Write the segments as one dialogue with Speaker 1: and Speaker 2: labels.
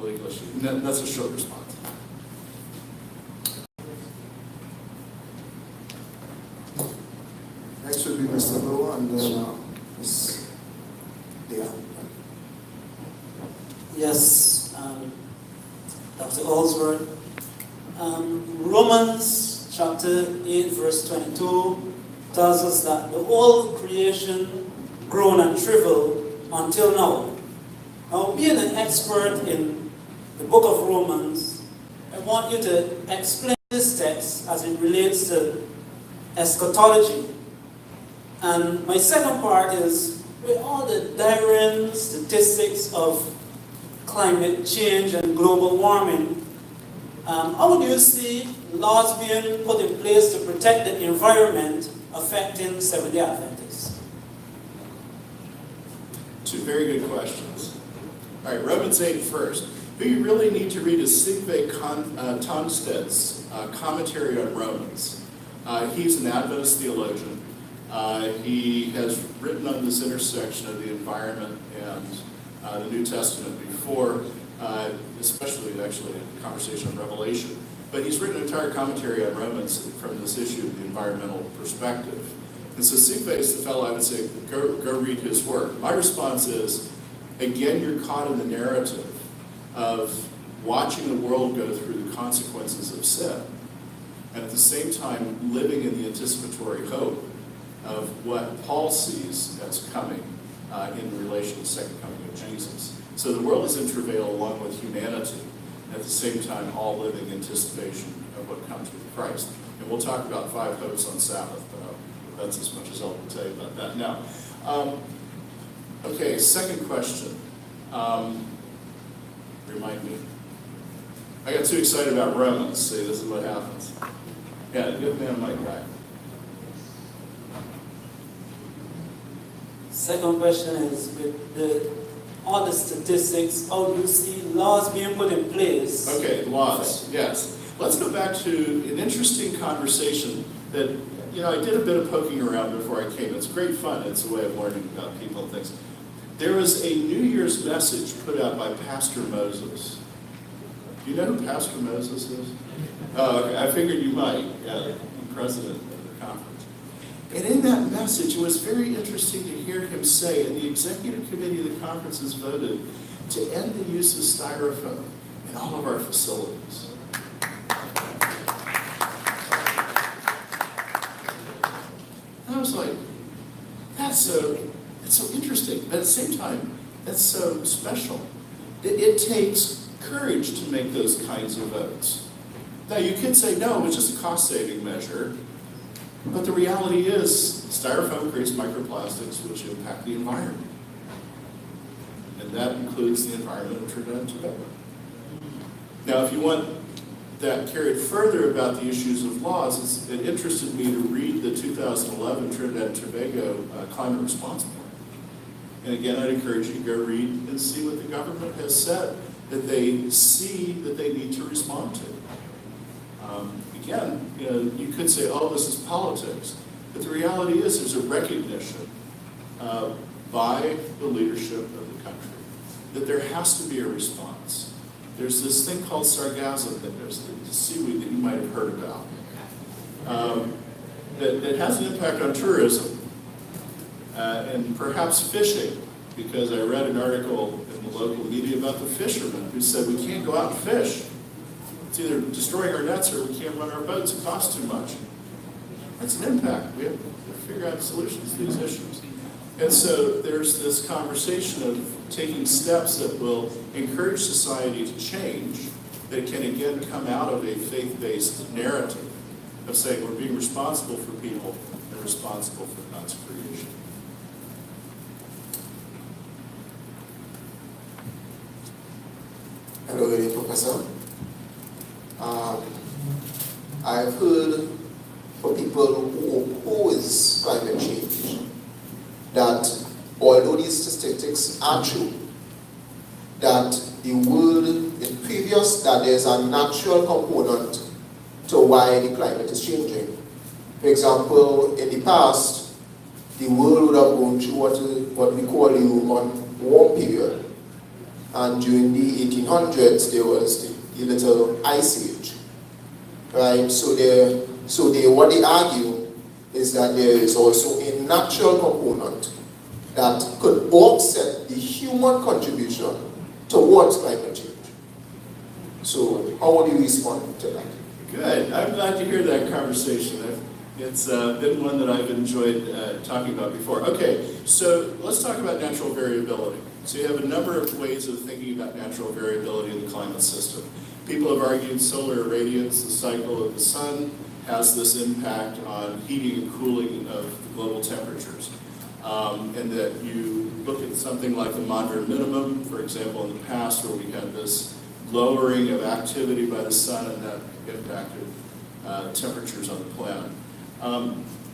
Speaker 1: political issue. And that's a short response.
Speaker 2: Next would be Mr. Lowe and then Ms. Leah.
Speaker 3: Yes, Dr. Allsworth. Romans chapter 8, verse 22 tells us that the whole creation grown and shriveled until now. Now, being an expert in the book of Romans, I want you to explain this text as it relates to eschatology. And my second part is, with all the dire statistics of climate change and global warming, how do you see laws being put in place to protect the environment affecting Seventh-day Adventists?
Speaker 1: Two very good questions. All right, Romans 8 first. Who you really need to read is Sigve Tonsted's commentary on Romans. He's an Adventist theologian. He has written on this intersection of the environment and the New Testament before, especially actually in conversation on Revelation. But he's written an entire commentary on Romans from this issue of the environmental perspective. And so Sigve is the fellow I would say, go read his work. My response is, again, you're caught in the narrative of watching the world go through the consequences of sin, and at the same time living in the anticipatory hope of what Paul sees as coming in relation to the second coming of Jesus. So the world is in travail along with humanity, and at the same time all living in anticipation of what comes with Christ. And we'll talk about 5 hopes on Sabbath, but that's as much as I'll tell you about that now. Okay, second question. Remind me. I got too excited about Romans. See, this is what happens. Yeah, give me a mic back.
Speaker 3: Second question is, with all the statistics, how do you see laws being put in place?
Speaker 1: Okay, laws, yes. Let's go back to an interesting conversation that, I did a bit of poking around before I came. It's great fun. It's a way of learning about people and things. There was a New Year's message put out by Pastor Moses. Do you know who Pastor Moses is? Oh, okay. I figured you might. Yeah, the president of the conference. And in that message, it was very interesting to hear him say, and the executive committee of the conference has voted to end the use of styrofoam in all of our facilities. And I was like, that's so interesting, but at the same time, that's so special. It takes courage to make those kinds of votes. Now, you could say, no, it's just a cost-saving measure, but the reality is styrofoam creates microplastics which impact the environment. And that includes the environment of Trinidad and Tobago. Now, if you want that carried further about the issues of laws, it interested me to read the 2011 Trinidad and Tobago Climate Response Plan. And again, I'd encourage you to go read and see what the government has said that they see that they need to respond to. Again, you could say, oh, this is politics. But the reality is there's a recognition by the leadership of the country that there has to be a response. There's this thing called sargassum, that there's the seaweed that you might have heard about, that has an impact on tourism and perhaps fishing, because I read an article in the local media about the fishermen who said we can't go out and fish. It's either destroying our nets or we can't run our boats, it costs too much. That's an impact. We have to figure out solutions to these issues. And so there's this conversation of taking steps that will encourage society to change, that can again come out of a faith-based narrative of saying we're being responsible for people and responsible for God's creation.
Speaker 2: Hello, lady professor. I've heard for people who oppose climate change that although these statistics are true, that the world in previous, that there's a natural component to why the climate is changing. For example, in the past, the world would have gone through what we call the warm period. And during the 1800s, there was the little ice age, right? What they argue is that there is also a natural component that could offset the human contribution towards climate change. So how would you respond to that?
Speaker 1: Good. I'm glad to hear that conversation. It's been one that I've enjoyed talking about before. Okay, so let's talk about natural variability. So you have a number of ways of thinking about natural variability in the climate system. People have argued solar irradiance, the cycle of the sun, has this impact on heating and cooling of the global temperatures. And that you look at something like the moderate minimum, for example, in the past where we had this lowering of activity by the sun and that impacted temperatures on the planet.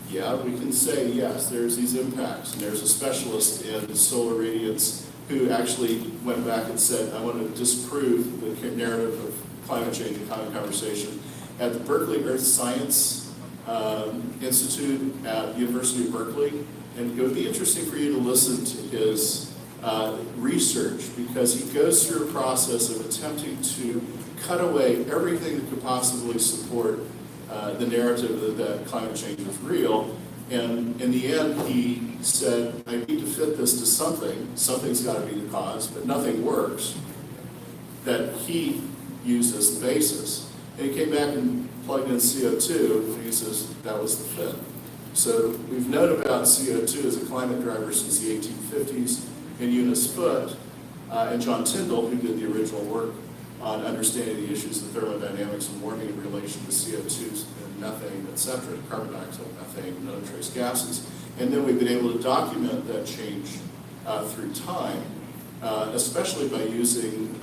Speaker 1: Yeah, we can say, yes, there's these impacts. And there's a specialist in solar radiance who actually went back and said, I want to disprove the narrative of climate change and climate conversation at the Berkeley Earth Science Institute at the University of Berkeley. And it would be interesting for you to listen to his research, because he goes through a process of attempting to cut away everything that could possibly support the narrative that climate change is real. And in the end, he said, I need to fit this to something. Something's got to be the cause, but nothing works that he used as the basis. And he came back and plugged in CO2, and he says that was the fit. So we've known about CO2 as a climate driver since the 1850s, and Eunice Foote and John Tyndall, who did the original work on understanding the issues of thermodynamics and warming in relation to CO2 and methane, etc., carbon dioxide, methane, and other trace gases. And then we've been able to document that change through time, especially by using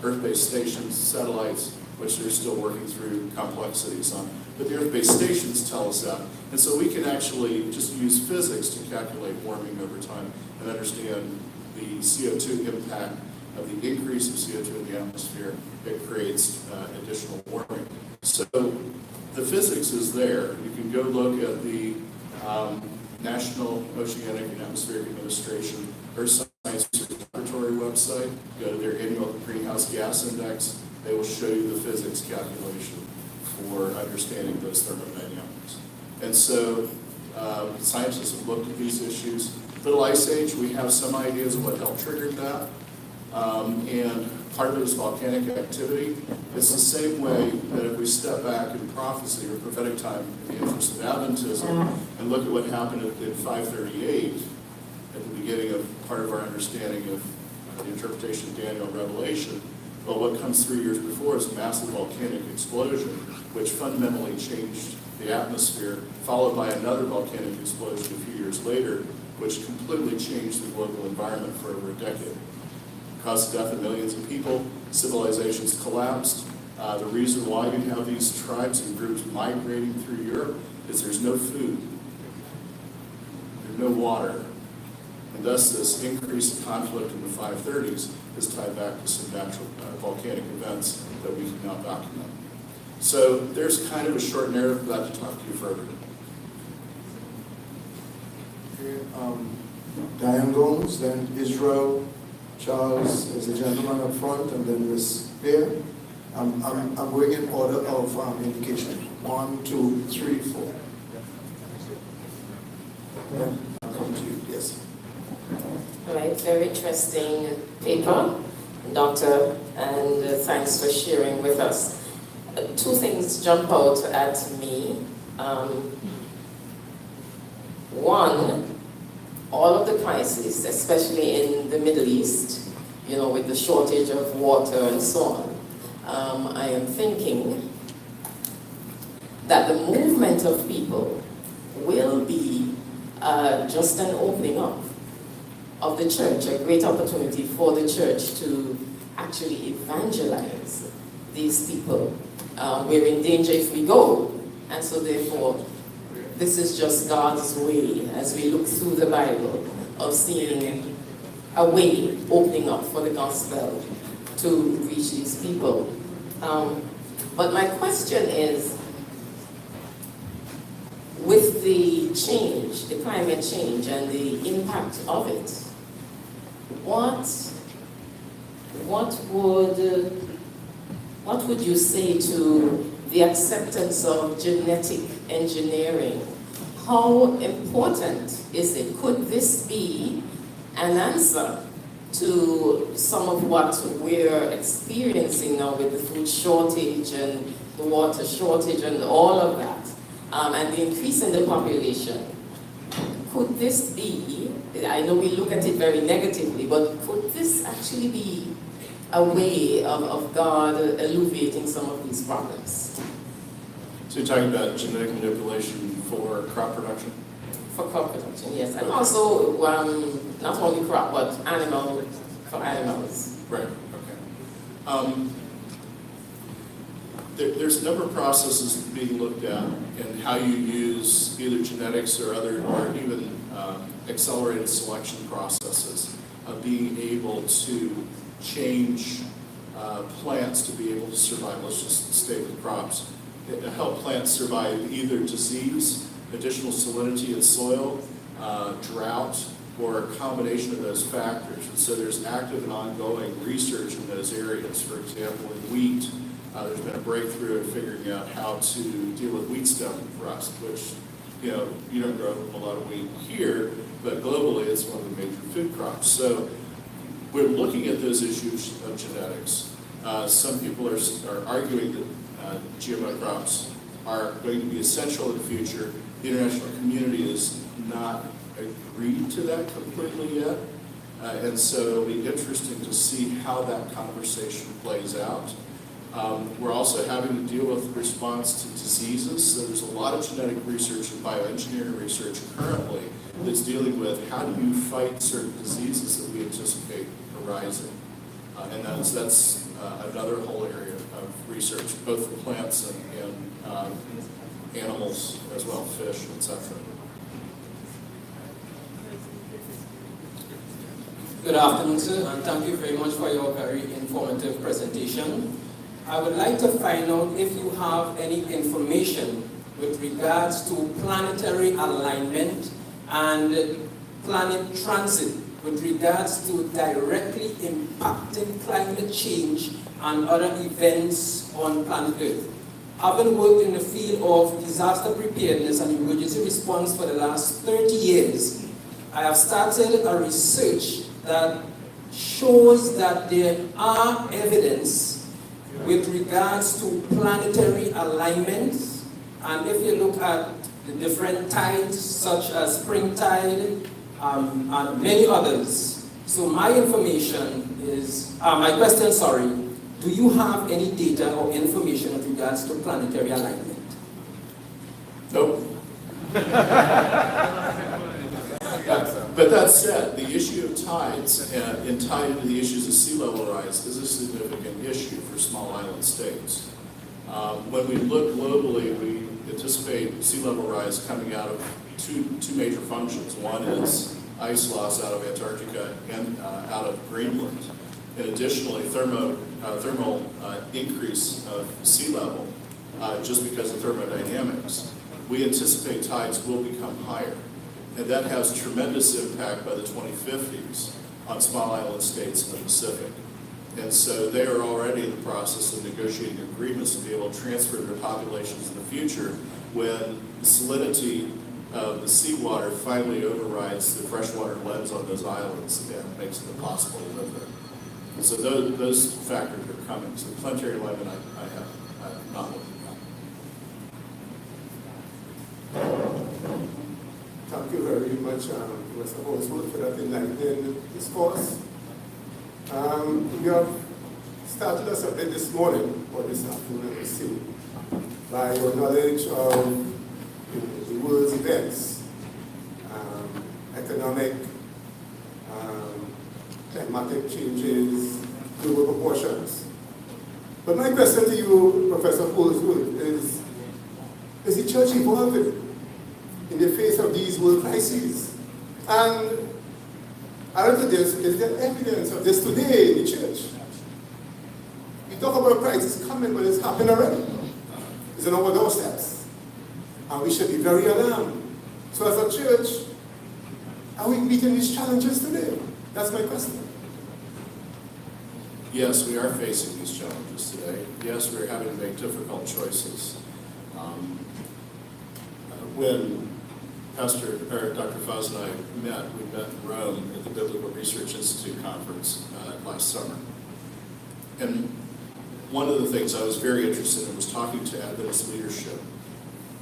Speaker 1: Earth-based stations, satellites, which they're still working through complexities on. But the Earth-based stations tell us that. And so we can actually just use physics to calculate warming over time and understand the CO2 impact of the increase of CO2 in the atmosphere that creates additional warming. So the physics is there. You can go look at the National Oceanic and Atmospheric Administration Earth Science Laboratory website. Go to their annual greenhouse gas index. They will show you the physics calculation for understanding those thermodynamics. And so scientists have looked at these issues. Little Ice Age, we have some ideas of what helped trigger that. And part of it is volcanic activity. It's the same way that if we step back in prophecy or prophetic time in the interest of Adventism and look at what happened in 538 at the beginning of part of our understanding of the interpretation of Daniel and Revelation, well, what comes 3 years before is a massive volcanic explosion, which fundamentally changed the atmosphere, followed by another volcanic explosion a few years later, which completely changed the global environment for over a decade. Caused the death of millions of people, civilizations collapsed. The reason why you have these tribes and groups migrating through Europe is there's no food, there's no water, and thus this increase in conflict in the 530s is tied back to some natural volcanic events that we can now document. So there's kind of a short narrative. Glad to talk to you further.
Speaker 4: Okay, Diane Gomes, then Israel, Charles is the gentleman up front, and then Miss Bear. I'm going in order of indication. 1, 2, 3, 4. Then I'll come to you. Yes.
Speaker 5: All right, very interesting paper, Doctor, and thanks for sharing with us. Two things jump out at me. One, all of the crises, especially in the Middle East, you know, with the shortage of water and so on, I am thinking that the movement of people will be just an opening up of the church, a great opportunity for the church to actually evangelize these people. We're in danger if we go, and so therefore, this is just God's way, as we look through the Bible, of seeing a way opening up for the gospel to reach these people. But my question is, with the change, the climate change and the impact of it, what what would you say to the acceptance of genetic engineering? How important is it? Could this be an answer to some of what we're experiencing now with the food shortage and the water shortage and all of that, and the increase in the population? Could this be, I know we look at it very negatively, but could this actually be a way of God alleviating some of these problems?
Speaker 1: So you're talking about genetic manipulation for crop production?
Speaker 5: For crop production, yes. And also, not only crop, but for animals.
Speaker 1: Right, okay. There's a number of processes being looked at and how you use either genetics or even accelerated selection processes of being able to change plants to be able to survive. Let's just stay with crops. It help plants survive either disease, additional salinity in soil, drought, or a combination of those factors. And so there's active and ongoing research in those areas. For example, in wheat, there's been a breakthrough in figuring out how to deal with wheat stem rust, which, you don't grow a lot of wheat here, but globally it's one of the major food crops. So we're looking at those issues of genetics. Some people are arguing that GMO crops are going to be essential in the future. The international community has not agreed to that completely yet. And so it'll be interesting to see how that conversation plays out. We're also having to deal with response to diseases. So there's a lot of genetic research and bioengineering research currently that's dealing with how do you fight certain diseases that we anticipate arising. And that's another whole area of research, both for plants and animals as well, fish, etc.
Speaker 6: Good afternoon, sir, and thank you very much for your very informative presentation. I would like to find out if you have any information with regards to planetary alignment and planet transit with regards to directly impacting climate change and other events on planet Earth. Having worked in the field of disaster preparedness and emergency response for the last 30 years, I have started a research that shows that there are evidence with regards to planetary alignments, and if you look at the different tides such as spring tide and many others. So my question, do you have any data or information with regards to planetary alignment?
Speaker 1: Nope. But that said, the issue of tides and tied into the issues of sea level rise is a significant issue for small island states. When we look globally, we anticipate sea level rise coming out of two major functions. One is ice loss out of Antarctica and out of Greenland. And additionally, thermal increase of sea level just because of thermodynamics. We anticipate tides will become higher. And that has tremendous impact by the 2050s on small island states in the Pacific. And so they are already in the process of negotiating agreements to be able to transfer their populations in the future when the salinity of the seawater finally overrides the freshwater lens on those islands and makes it impossible to live there. And so those factors are coming. So planetary alignment I have not looked at.
Speaker 7: Thank you very much, Mr. Holsworth, for that enlightening discourse. We have started us a bit this morning, or this afternoon, let's see, by your knowledge of the world's events, economic, climatic changes, global proportions. But my question to you, Professor Holsworth, is the church evolving in the face of these world crises? And added to this, is there evidence of this today in the church? We talk about crisis coming, but it's happening already. It's on our doorsteps. And we should be very alarmed. So as a church, are we meeting these challenges today? That's my question.
Speaker 1: Yes, we are facing these challenges today. Yes, we're having to make difficult choices. When Dr. Faz and I met, we met in Rome at the Biblical Research Institute conference last summer. And one of the things I was very interested in was talking to Adventist leadership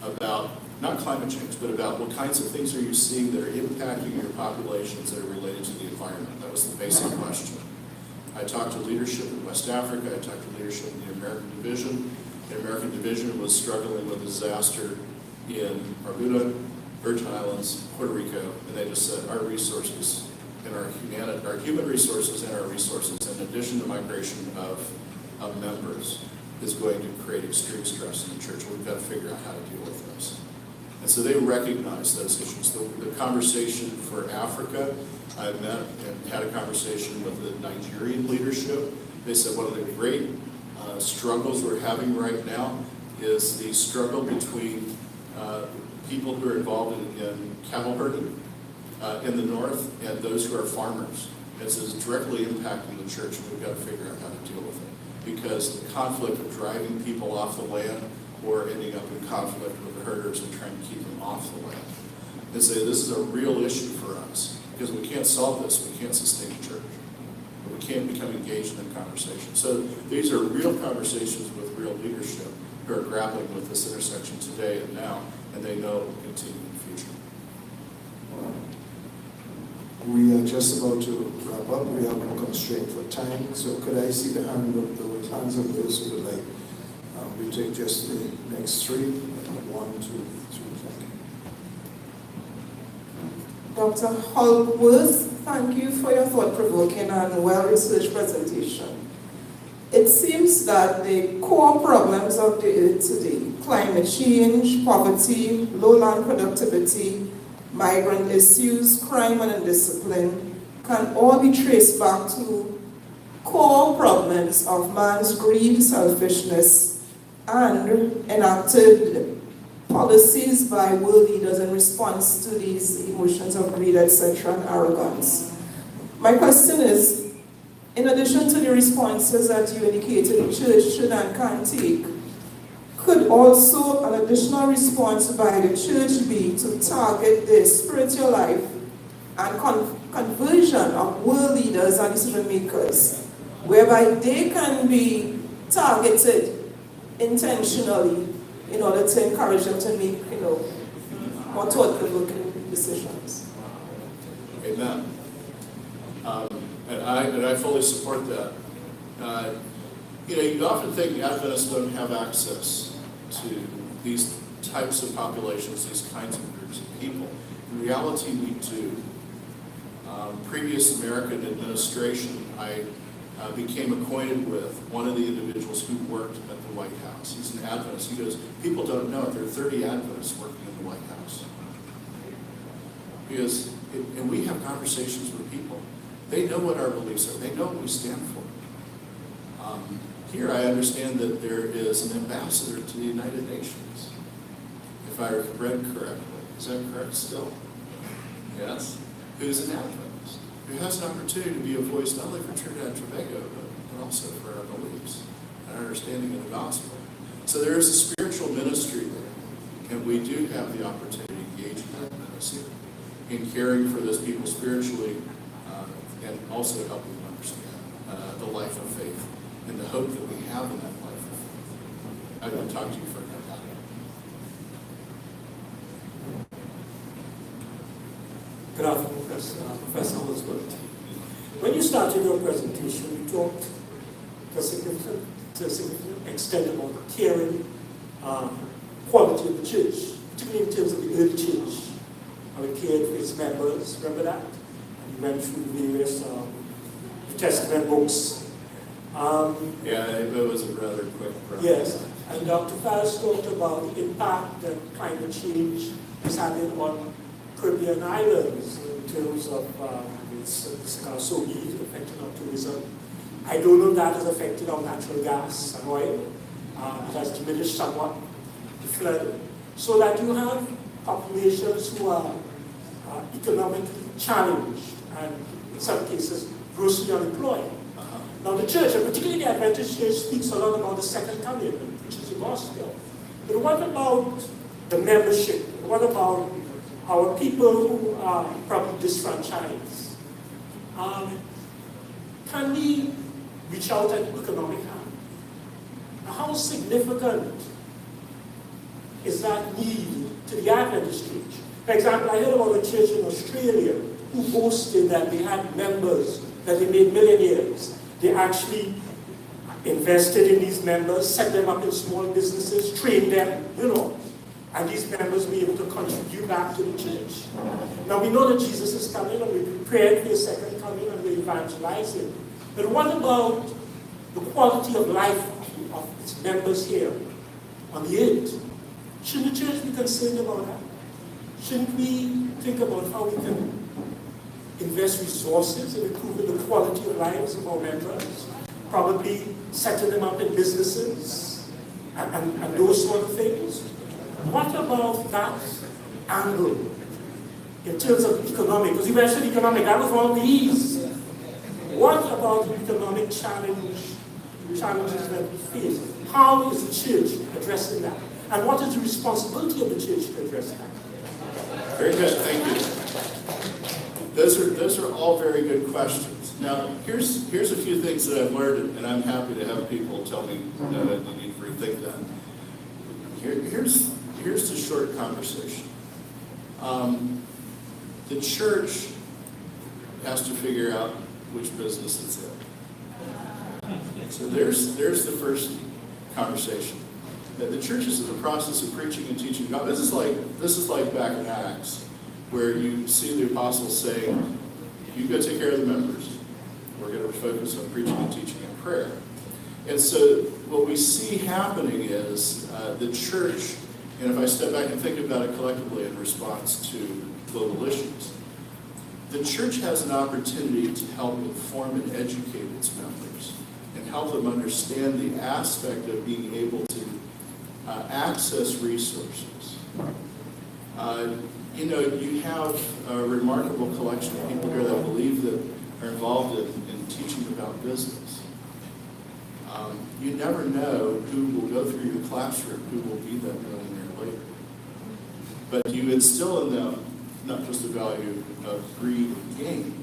Speaker 1: about, not climate change, but about what kinds of things are you seeing that are impacting your populations that are related to the environment. That was the basic question. I talked to leadership in West Africa, I talked to leadership in the American Division. The American Division was struggling with a disaster in Barbuda, Virgin Islands, Puerto Rico, and they just said our resources and our human resources and our resources, in addition to migration of members, is going to create extreme stress in the church. We've got to figure out how to deal with this. And so they recognize those issues. The conversation for Africa, I met and had a conversation with the Nigerian leadership. They said one of the great struggles we're having right now is the struggle between people who are involved in cattle herding in the north and those who are farmers. This is directly impacting the church, and we've got to figure out how to deal with it. Because the conflict of driving people off the land or ending up in conflict with the herders and trying to keep them off the land. And say this is a real issue for us, because we can't solve this, we can't sustain the church. We can't become engaged in conversation. So these are real conversations with real leadership who are grappling with this intersection today and now, and they know it will continue in the future.
Speaker 4: We are just about to wrap up. We have a constraint for time. So could I see the hands of those who would like? We take just the next three. 1, 2, 3.
Speaker 8: Dr. Holworth, thank you for your thought-provoking and well-researched presentation. It seems that the core problems of the earth today, climate change, poverty, low land productivity, migrant issues, crime and indiscipline, can all be traced back to core problems of man's greed, selfishness, and enacted policies by world leaders in response to these emotions of greed, etc., and arrogance. My question is, in addition to the responses that you indicated the church should and can take, could also an additional response by the church be to target the spiritual life and conversion of world leaders and decision makers, whereby they can be targeted intentionally in order to encourage them to make, more thought-provoking decisions?
Speaker 1: Amen. And I fully support that. You often think Adventists don't have access to these types of populations, these kinds of groups of people. In reality, we do. Previous American administration, I became acquainted with one of the individuals who worked at the White House. He's an Adventist. He goes, people don't know it. There are 30 Adventists working in the White House. And we have conversations with people. They know what our beliefs are. They know what we stand for. Here I understand that there is an ambassador to the United Nations, if I read correctly. Is that correct still? Yes. Who's an Adventist, who has an opportunity to be a voice not only for Trinidad and Tobago, but also for our beliefs and our understanding of the gospel. So there is a spiritual ministry there, and we do have the opportunity to engage in that ministry, in caring for those people spiritually, and also helping them understand the life of faith and the hope that we have in that life of faith. I want to talk to you further about it.
Speaker 3: Good afternoon, Professor Holdsworth. When you started your presentation, you talked to a significant extent about the caring quality of the church, particularly in terms of the early church, how it cared for its members. Remember that? And you went through the various New Testament books.
Speaker 1: It was a rather quick process.
Speaker 3: Yes, and Dr. Faz talked about the impact that climate change is having on Caribbean islands in terms of it's kind of so easy affecting our tourism. I don't know if that has affected our natural gas and oil. It has diminished somewhat the flood. So that you have populations who are economically challenged and in some cases grossly unemployed.
Speaker 9: Now the church, and particularly the Adventist church, speaks a lot about the second coming, which is the gospel. But what about the membership? What about our people who are probably disfranchised? Can we reach out at economic hand? How significant is that need to the Adventist church? For example, I heard about a church in Australia who boasted that they had members, that they made millionaires. They actually invested in these members, set them up in small businesses, trained them, and these members were able to contribute back to the church. Now we know that Jesus is coming, and we're prepared for his second coming, and we're evangelizing. But what about the quality of life of its members here on the earth? Shouldn't the church be concerned about that? Shouldn't we think about how we can invest resources in improving the quality of lives of our members? Probably setting them up in businesses and those sort of things. What about that angle in terms of economic? Because you mentioned economic, that was one of these. What about the economic challenges that we face? How is the church addressing that? And what is the responsibility of the church to address that?
Speaker 1: Very good, thank you. Those are all very good questions. Now, here's a few things that I've learned, and I'm happy to have people tell me that you need to rethink that. Here's the short conversation. The church has to figure out which business it's in. So there's the first conversation. The church is in the process of preaching and teaching God. This is like back in Acts, where you see the apostles saying, "You go take care of the members. We're going to focus on preaching and teaching and prayer." And so what we see happening is the church, and if I step back and think about it collectively in response to global issues, the church has an opportunity to help inform and educate its members and help them understand the aspect of being able to access resources. You have a remarkable collection of people here that believe that are involved in teaching about business. You never know who will go through your classroom, who will be that millionaire later. But you instill in them not just the value of greed and gain,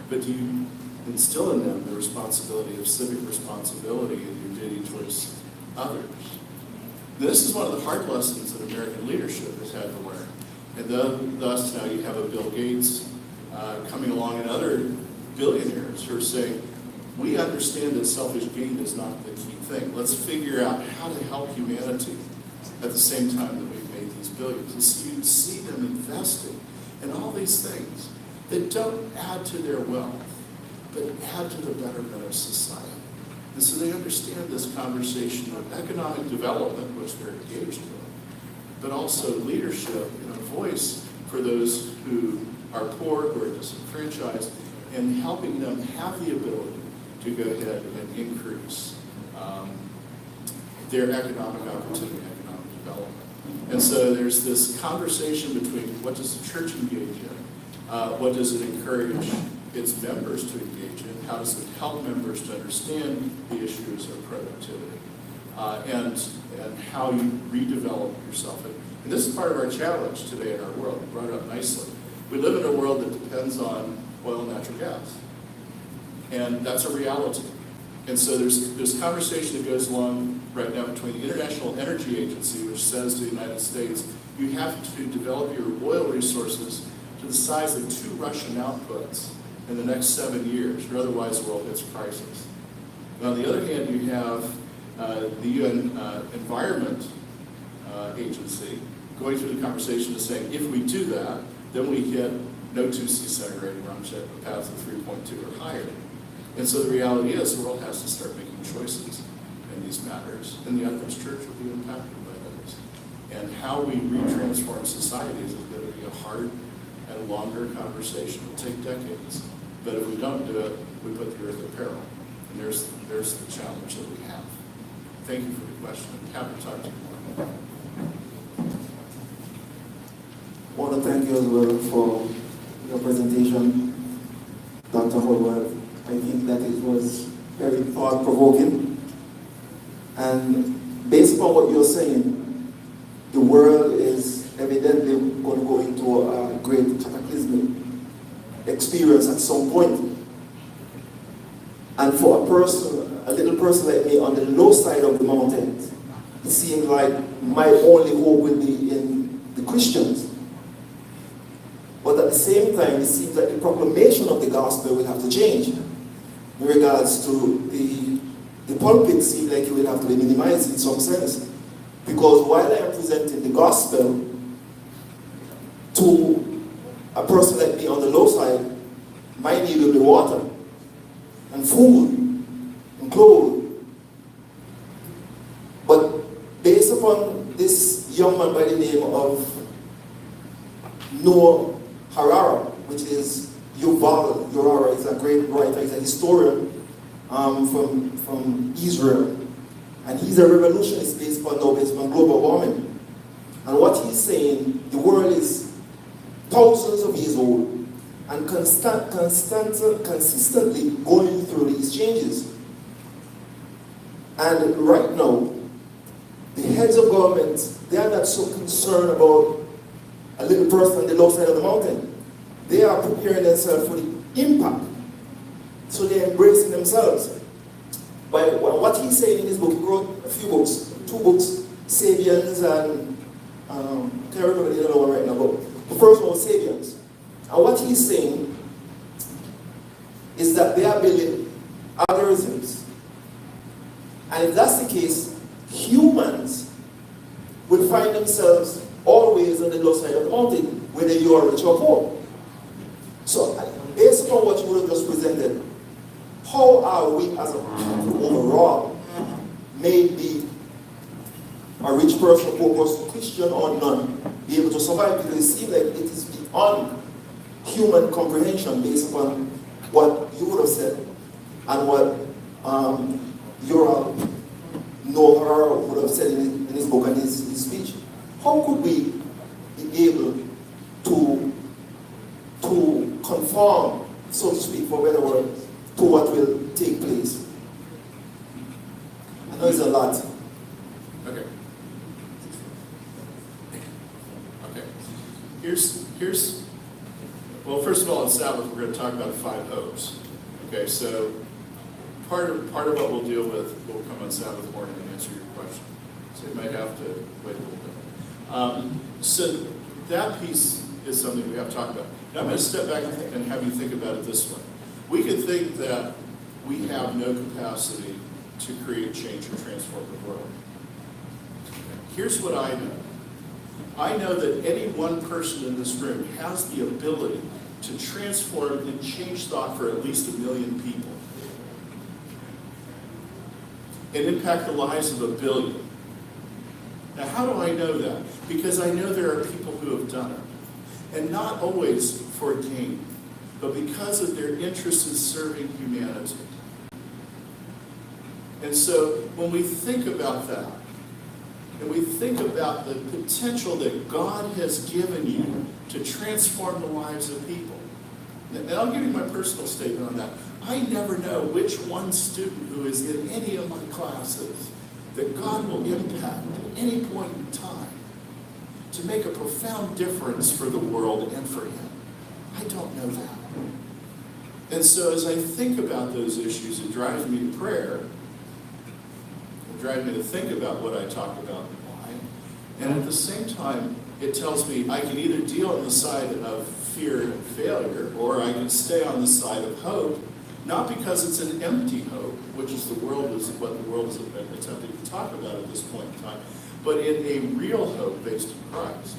Speaker 1: but you instill in them the responsibility of civic responsibility and your duty towards others. This is one of the hard lessons that American leadership has had to learn. And thus now you have a Bill Gates coming along and other billionaires who are saying, we understand that selfish gain is not the key thing. Let's figure out how to help humanity at the same time that we've made these billions. And so you see them investing in all these things that don't add to their wealth, but add to the betterment of society. And so they understand this conversation of economic development, which they're engaged in, but also leadership and a voice for those who are poor, who are disenfranchised, and helping them have the ability to go ahead and increase their economic opportunity, economic development. And so there's this conversation between what does the church engage in, what does it encourage its members to engage in, how does it help members to understand the issues of productivity, and how you redevelop yourself. And this is part of our challenge today in our world. You brought it up nicely. We live in a world that depends on oil and natural gas. And that's a reality. And so there's conversation that goes along right now between the International Energy Agency, which says to the United States, you have to develop your oil resources to the size of 2 Russian outputs in the next 7 years, or otherwise the world hits crisis. Now, on the other hand, you have the UN Environment Agency going through the conversation of saying, if we do that, then we hit no 2C centigrade ramjet, a path of 3.2 or higher. And so the reality is the world has to start making choices in these matters, and the Adventist Church will be impacted by those. And how we retransform societies is going to be a hard and longer conversation. It will take decades. But if we don't do it, we put the earth at peril. And there's the challenge that we have. Thank you for the question. I'm happy to talk to you more.
Speaker 10: I want to thank you as well for your presentation, Dr. Howard. I think that it was very thought-provoking. And based upon what you're saying, the world is evidently going to go into a great cataclysmic experience at some point. And for a little person like me on the low side of the mountain, it seems like my only hope will be in the Christians. But at the same time, it seems like the proclamation of the gospel will have to change. In regards to the pulpit, seems like it will have to be minimized in some sense. Because while I am presenting the gospel to a person like me on the low side, my need will be water and food and clothes. But based upon this young man by the name of Noah Harari, which is Yuval Harari, is a great writer, he's a historian from Israel. And he's a revolutionist based upon global warming. And what he's saying, the world is thousands of years old and consistently going through these changes. And right now, the heads of government, they are not so concerned about a little person on the low side of the mountain. They are preparing themselves for the impact. So they're embracing themselves. But what he's saying in his book, he wrote a few books, 2 books, Sapiens and, I can't remember the other one right now, but the first one was Sapiens. And what he's saying is that they are building algorithms. And if that's the case, humans will find themselves always on the low side of the mountain, whether you are rich or poor. So, based upon what you would have just presented, how are we as a people overall, maybe a rich person, poor person, Christian or none, be able to survive? Because it seems like it is beyond human comprehension based upon what you would have said and what Noah Harari would have said in his book and his speech. How could we be able to conform, so to speak, for better word, to what will take place? I know it's a lot.
Speaker 1: Okay. Here's well, first of all, on Sabbath, we're going to talk about 5 hopes. Okay, so part of what we'll deal with will come on Sabbath morning and answer your question. So you might have to wait a little bit. So that piece is something we have to talk about. Now I'm going to step back and have you think about it this way. We could think that we have no capacity to create change or transform the world. Here's what I know. I know that any one person in this room has the ability to transform and change thought for at least 1 million people and impact the lives of 1 billion. Now, how do I know that? Because I know there are people who have done it. And not always for gain, but because of their interest in serving humanity. And so when we think about that, and we think about the potential that God has given you to transform the lives of people, and I'll give you my personal statement on that. I never know which one student who is in any of my classes that God will impact at any point in time to make a profound difference for the world and for him. I don't know that. And so as I think about those issues, it drives me to prayer. It drives me to think about what I talk about and why. And at the same time, it tells me I can either deal on the side of fear and failure, or I can stay on the side of hope, not because it's an empty hope, which is what the world is attempting to talk about at this point in time, but in a real hope based in Christ.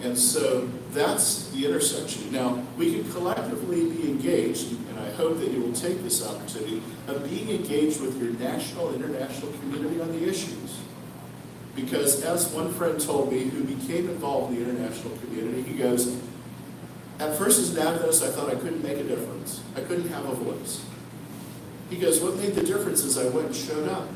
Speaker 1: And so that's the intersection. Now, we can collectively be engaged, and I hope that you will take this opportunity of being engaged with your national, international community on the issues. Because as one friend told me who became involved in the international community, he goes, at first as an Adventist, I thought I couldn't make a difference. I couldn't have a voice. He goes, what made the difference is I went and showed up.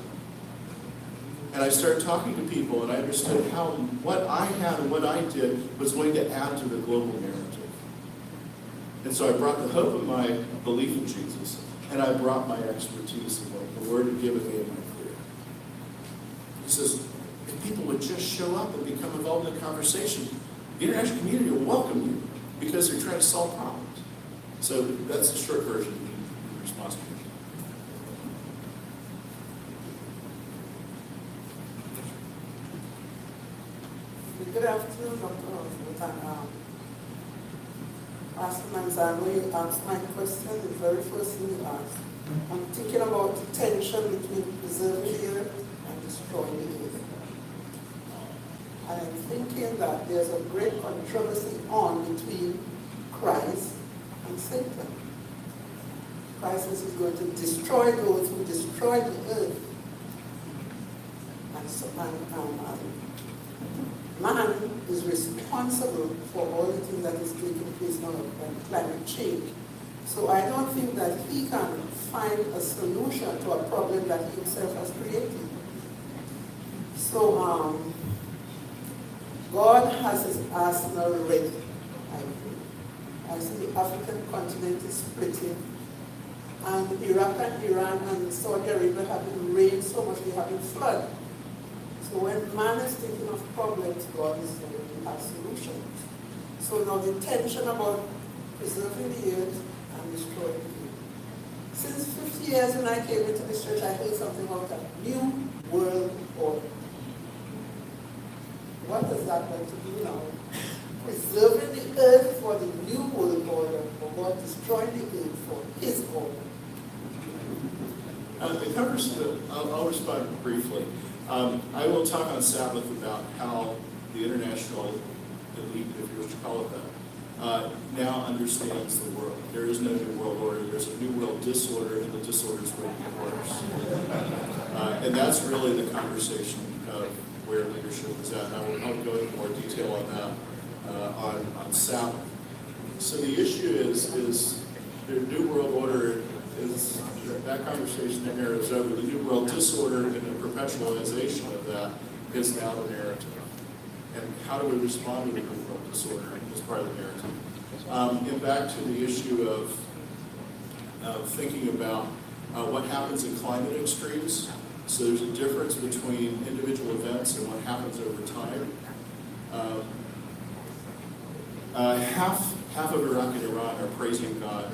Speaker 1: And I started talking to people, and I understood how what I had and what I did was going to add to the global narrative. And so I brought the hope of my belief in Jesus, and I brought my expertise and what the Lord had given me in my career. He says, if people would just show up and become involved in the conversation, the international community will welcome you because they're trying to solve problems. So that's the short version of the response.
Speaker 8: Good afternoon, Dr. Pastor Manzano, you asked my question, the very first thing you asked. I'm thinking about the tension between preserving the earth and destroying the earth. And I'm thinking that there's a great controversy on between Christ and Satan. Christ says he's going to destroy those who destroy the earth. And so, man is responsible for all the things that is taking place now with climate change. So I don't think that he can find a solution to a problem that he himself has created. So God has his arsenal ready. I see the African continent is splitting, and Iraq and Iran and Saudi Arabia have been rained so much they have been flooded. So when man is thinking of problems, God is going to have solutions. So now the tension about preserving the earth and destroying the earth. Since 50 years when I came into this church, I heard something about a new world order. What does that like to do now? Preserving the earth for the new world order, or God destroying the earth for his order?
Speaker 1: I'll respond briefly. I will talk on Sabbath about how the international elite, if you wish to call it that, now understands the world. There is no new world order. There's a new world disorder, and the disorder is going to get worse. And that's really the conversation of where leadership is at. And I'll go into more detail on that on Sabbath. So the issue is the new world order is that conversation narrows over. The new world disorder and the perpetualization of that is now the narrative. And how do we respond to the new world disorder as part of the narrative? And back to the issue of thinking about what happens in climate extremes. So there's a difference between individual events and what happens over time. Half of Iraq and Iran are praising God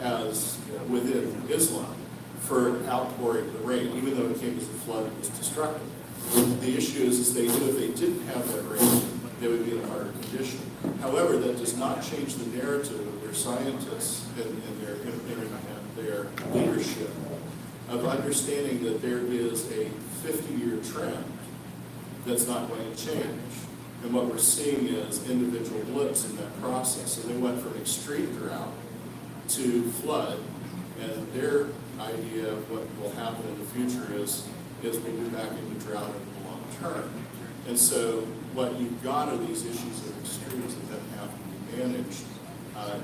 Speaker 1: as within Islam for outpouring the rain, even though it came as a flood and was destructive. The issue is they knew if they didn't have that rain, they would be in a harder condition. However, that does not change the narrative of their scientists and their leadership of understanding that there is a 50-year trend that's not going to change. And what we're seeing is individual blips in that process. So they went from extreme drought to flood, and their idea of what will happen in the future is we'll be back into drought in the long term. And so what you've got are these issues of extremes that then have to be managed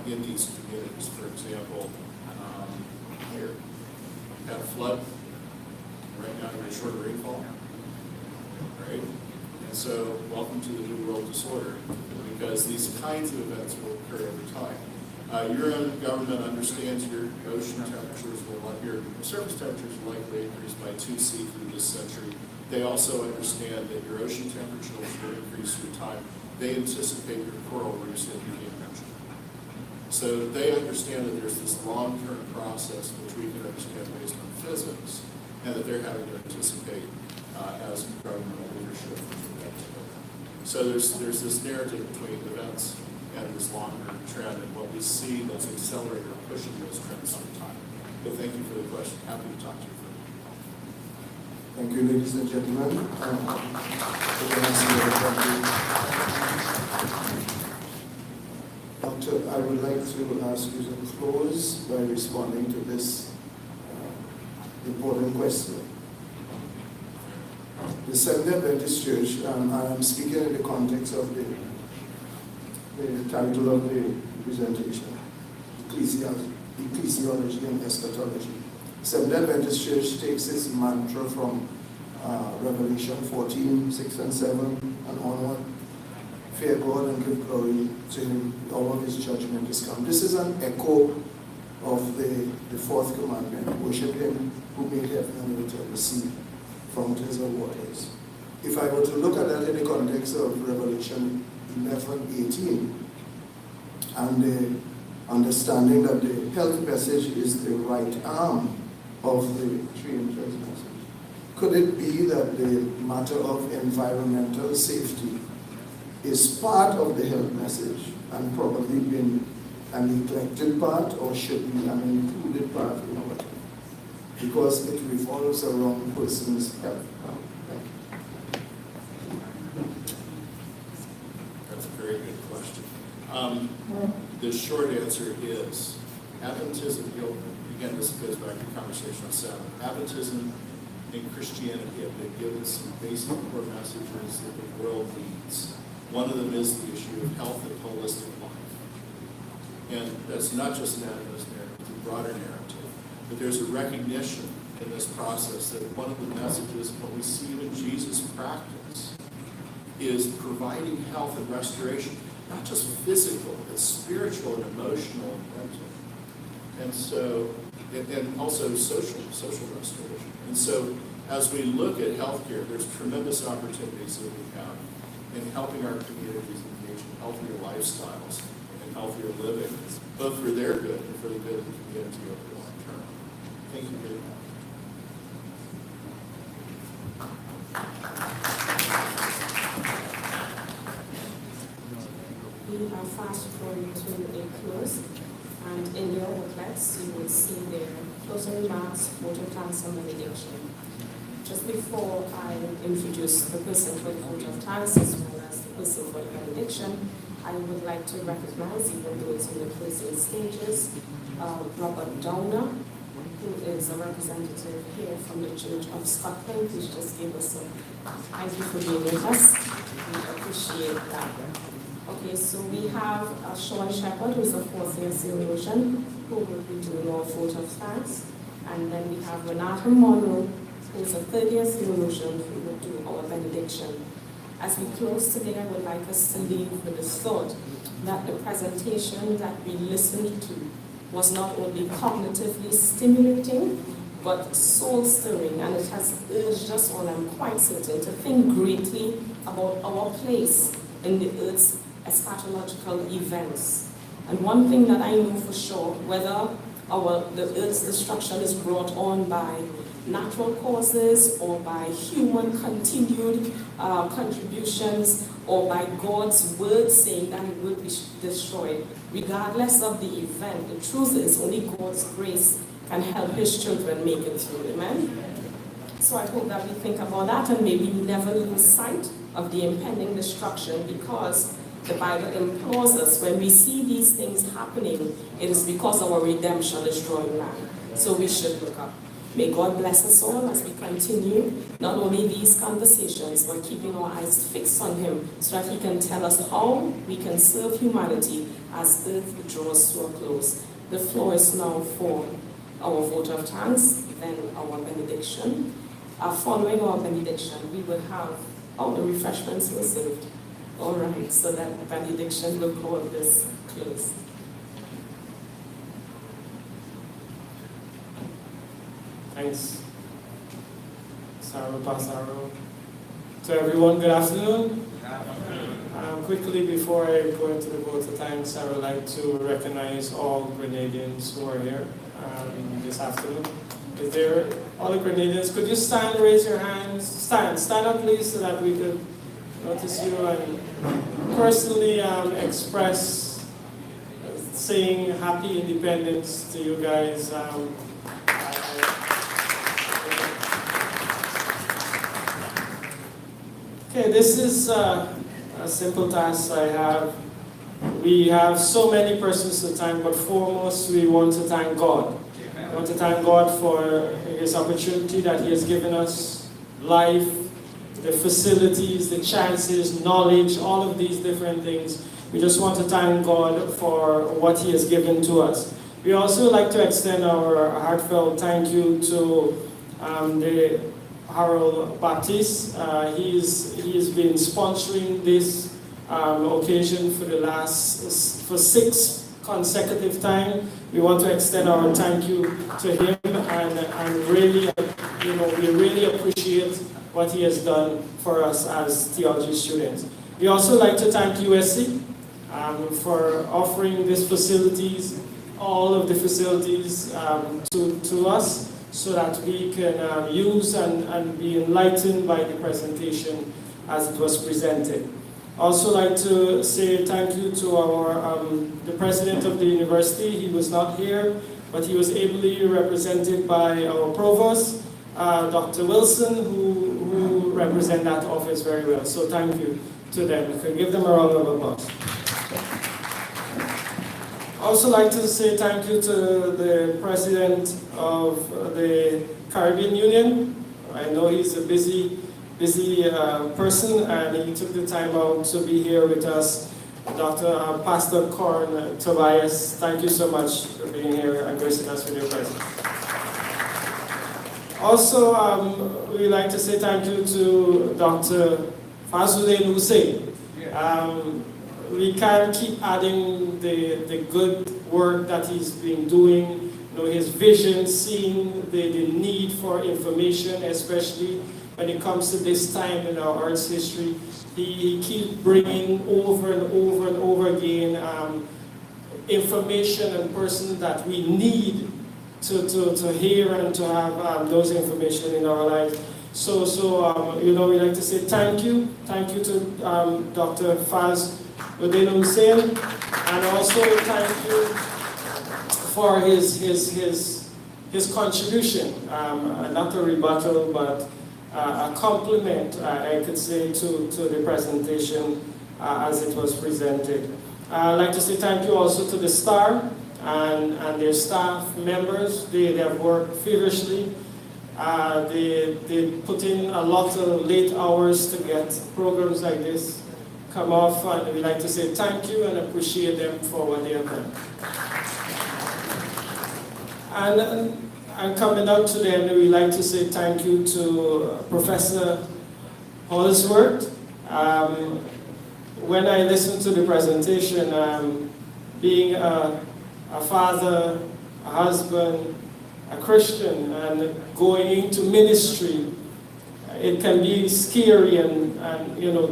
Speaker 1: in these communities. For example, here, you have flood, right now you have short rainfall, right? And so welcome to the new world disorder, because these kinds of events will occur over time. Your own government understands your ocean temperatures your surface temperatures will likely increase by 2°C through this century. They also understand that your ocean temperatures will increase through time. They anticipate your coral reefs will become richer. So they understand that there's this long-term process which we can understand based on physics, and that they're having to anticipate as governmental leadership. So there's this narrative between events and this longer trend, and what we see that's accelerating or pushing those trends through time. But thank you for the question. Happy to talk to you further.
Speaker 4: Thank you, ladies and gentlemen. Doctor, I would like to ask you to close by responding to this important question. The Seventh-day Adventist Church, and I'm speaking in the context of the title of the presentation, Ecclesiology and Eschatology. Seventh-day Adventist Church takes its mantra from Revelation 14:6 and 7 and onward. Fear God and give glory to Him. All of His judgment is come. This is an echo of the fourth commandment, worship him who made heaven and earth and the sea, fountains of waters. If I were to look at that in the context of Revelation 11:18, and the understanding that the health message is the right arm of the three interests message, could it be that the matter of environmental safety is part of the health message and probably been a neglected part, or should be an included part in our life? Because it revolves around person's health.
Speaker 1: That's a very good question. The short answer is Adventism, again, this goes back to conversation on Sabbath. Adventism and Christianity have been given some basic core messages that the world needs. One of them is the issue of health and holistic life. And that's not just an Adventist narrative, it's a broader narrative. But there's a recognition in this process that one of the messages, what we see in Jesus' practice, is providing health and restoration, not just physical, but spiritual and emotional and mental. And so, and also social restoration. And so, as we look at healthcare, there's tremendous opportunities that we have in helping our communities engage in healthier lifestyles and healthier living, both for their good and for the good of the community over the long term. Thank you very much.
Speaker 11: We are fast going to a close, and in your booklets you will see their closing remarks, vote of thanks, and benediction. Just before I introduce the person for the vote of thanks as well as the person for the benediction, I would like to recognize, even though it's in the closing stages, Robert Downer, who is a representative here from the Church of Scotland, who just gave us a thank you for being with us. We appreciate that. Okay, so we have Sean Shepherd, who is a fourth-year theologian, who will be doing our vote of thanks. And then we have Renata Monroe, who is a third-year theologian, who will do our benediction. As we close today, I would like us to leave with the thought that the presentation that we listened to was not only cognitively stimulating, but soul-stirring, and it has urged us all, I'm quite certain, to think greatly about our place in the earth's eschatological events. And one thing that I know for sure, whether the earth's destruction is brought on by natural causes or by human continued contributions or by God's word saying that it will be destroyed, regardless of the event, the truth is only God's grace can help his children make it through. Amen? So I hope that we think about that and maybe never lose sight of the impending destruction, because the Bible implores us when we see these things happening, it is because our redemption is drawing nigh. So we should look up. May God bless us all as we continue not only these conversations, but keeping our eyes fixed on him so that he can tell us how we can serve humanity as earth draws to a close. The floor is now for our vote of thanks, then our benediction. Following our benediction, we will have all the refreshments were served. All right, so that benediction will call this close.
Speaker 12: Thanks, Sarah Passaro. To everyone, good afternoon. Quickly, before I go into the vote of thanks, I would like to recognize all Grenadians who are here this afternoon. Is there, all the Grenadians, could you stand, raise your hands? Stand up please, so that we could notice you and personally express saying happy independence to you guys. Okay, this is a simple task I have. We have so many persons to thank, but foremost we want to thank God. We want to thank God for His opportunity that He has given us, life, the facilities, the chances, knowledge, all of these different things. We just want to thank God for what He has given to us. We also like to extend our heartfelt thank you to the Harold Baptiste. He's been sponsoring this occasion for 6 consecutive time. We want to extend our thank you to him, and really, we really appreciate what he has done for us as theology students. We also like to thank USC for offering these facilities, all of the facilities to us, so that we can use and be enlightened by the presentation as it was presented. Also like to say thank you to the president of the university. He was not here, but he was ably represented by our provost, Dr. Wilson, who represent that office very well. So thank you to them. We can give them a round of applause. Also like to say thank you to the president of the Caribbean Union. I know he's a busy person, and he took the time out to be here with us. Pastor Corn Tobias, thank you so much for being here and gracing us with your presence. Also, we'd like to say thank you to Dr. Fazludin Hussein. We can't keep adding the good work that he's been doing, his vision, seeing the need for information, especially when it comes to this time in our arts history. He keeps bringing over and over and over again information and persons that we need to hear and to have those information in our lives. So we'd like to say thank you to Dr. Fazludin Hussein, and also thank you for his contribution, not a rebuttal, but a compliment, I could say, to the presentation as it was presented. I'd like to say thank you also to the STAR and their staff members. They have worked feverishly. They put in a lot of late hours to get programs like this come off, and we'd like to say thank you and appreciate them for what they have done. And coming up to the end, we'd like to say thank you to Professor Holsworth. When I listened to the presentation, being a father, a husband, a Christian, and going into ministry, it can be scary and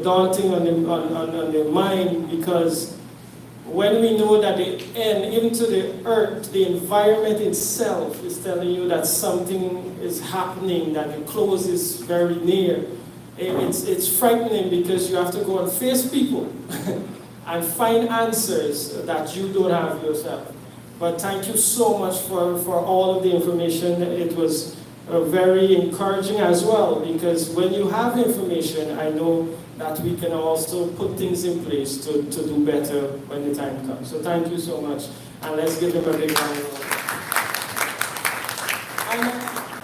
Speaker 12: daunting on the mind, because when we know that the end, even to the earth, the environment itself is telling you that something is happening, that the close is very near, it's frightening, because you have to go and face people and find answers that you don't have yourself. But thank you so much for all of the information. It was very encouraging as well, because when you have information, I know that we can also put things in place to do better when the time comes. So thank you so much, and let's give them a big round of applause. And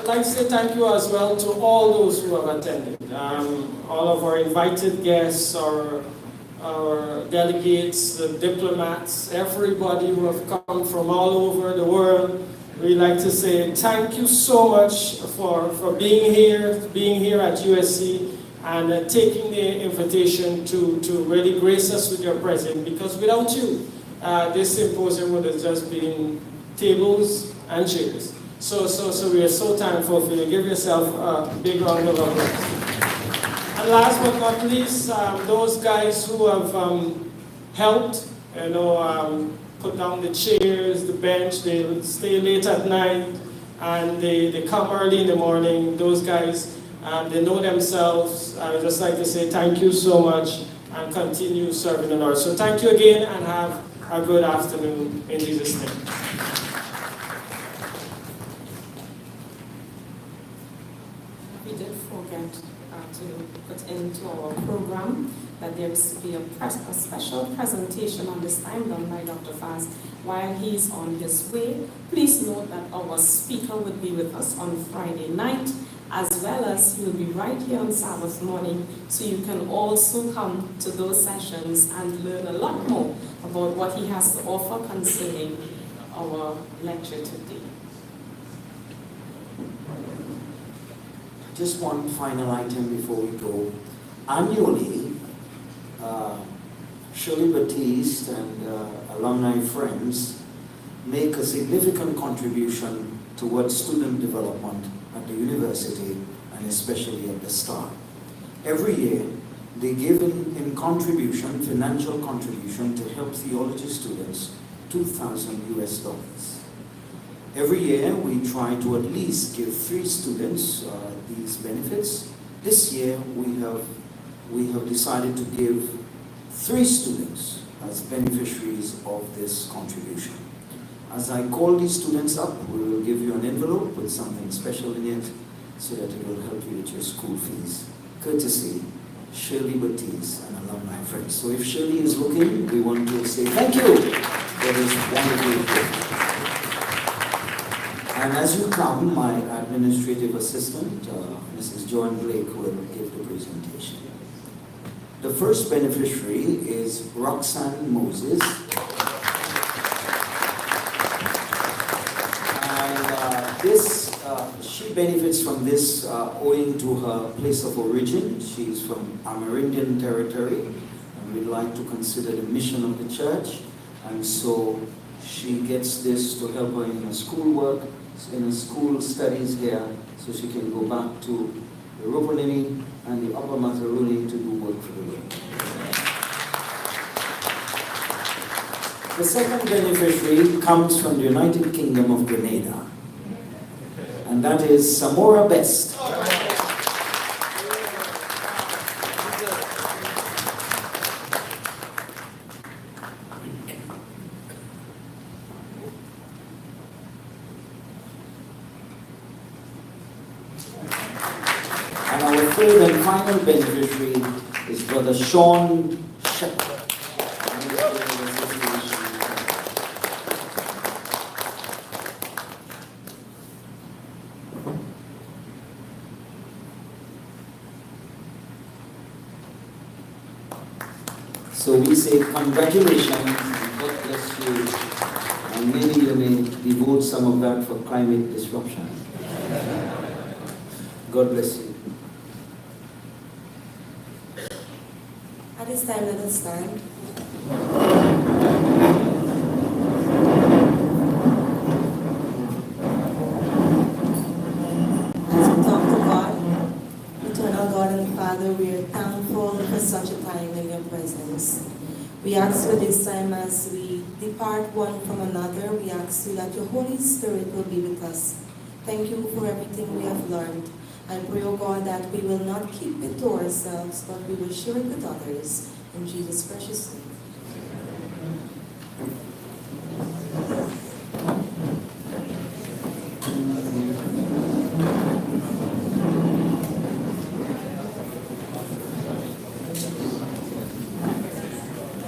Speaker 12: I'd like to say thank you as well to all those who have attended, all of our invited guests, our delegates, the diplomats, everybody who have come from all over the world. We'd like to say thank you so much for being here at USC, and taking the invitation to really grace us with your presence, because without you, this symposium would have just been tables and chairs. So we are so thankful for you. Give yourself a big round of applause. And last but not least, those guys who have helped, put down the chairs, the bench, they stay late at night, and they come early in the morning. Those guys, they know themselves. I would just like to say thank you so much, and continue serving the Lord. So thank you again, and have a good afternoon in Jesus' name.
Speaker 11: We did forget to put into our program that there is to be a special presentation on this time done by Dr. Faz while he's on his way. Please note that our speaker would be with us on Friday night, as well as he'll be right here on Sabbath morning, so you can also come to those sessions and learn a lot more about what he has to offer concerning our lecture today.
Speaker 13: Just one final item before we go. Annually, Shirley Baptiste and alumni friends make a significant contribution towards student development at the university and especially at the start. Every year, they give in contribution, financial contribution to help theology students, $2,000 US. Every year, we try to at least give 3 students these benefits. This year, we have decided to give 3 students as beneficiaries of this contribution. As I call these students up, we will give you an envelope with something special in it so that it will help you with your school fees. Courtesy, Shirley Baptiste, and alumni friends. So if Shirley is looking, we want to say thank you for this wonderful gift. And as you come, my administrative assistant, Mrs. Joan Blake, will give the presentation. The first beneficiary is Roxanne Moses. She benefits from this owing to her place of origin. She's from Amerindian territory, and we'd like to consider the mission of the church. And so she gets this to help her in her schoolwork, in her school studies here, so she can go back to the Rupunini and the Upper Mataruni to do work for the Lord. The second beneficiary comes from the United Kingdom of Grenada, and that is Samora Best. And our third and final beneficiary is Brother Sean Shepherd. So we say congratulations and God bless you, and maybe you may devote some of that for climate disruption. God bless you.
Speaker 14: At this time, let us stand. As we talk to God, eternal God and Father, we are thankful for such a time in your presence. We ask for this time as we depart one from another, we ask you that your Holy Spirit will be with us. Thank you for everything we have learned. I pray, O God, that we will not keep it to ourselves, but we will share it with others. In Jesus' precious name.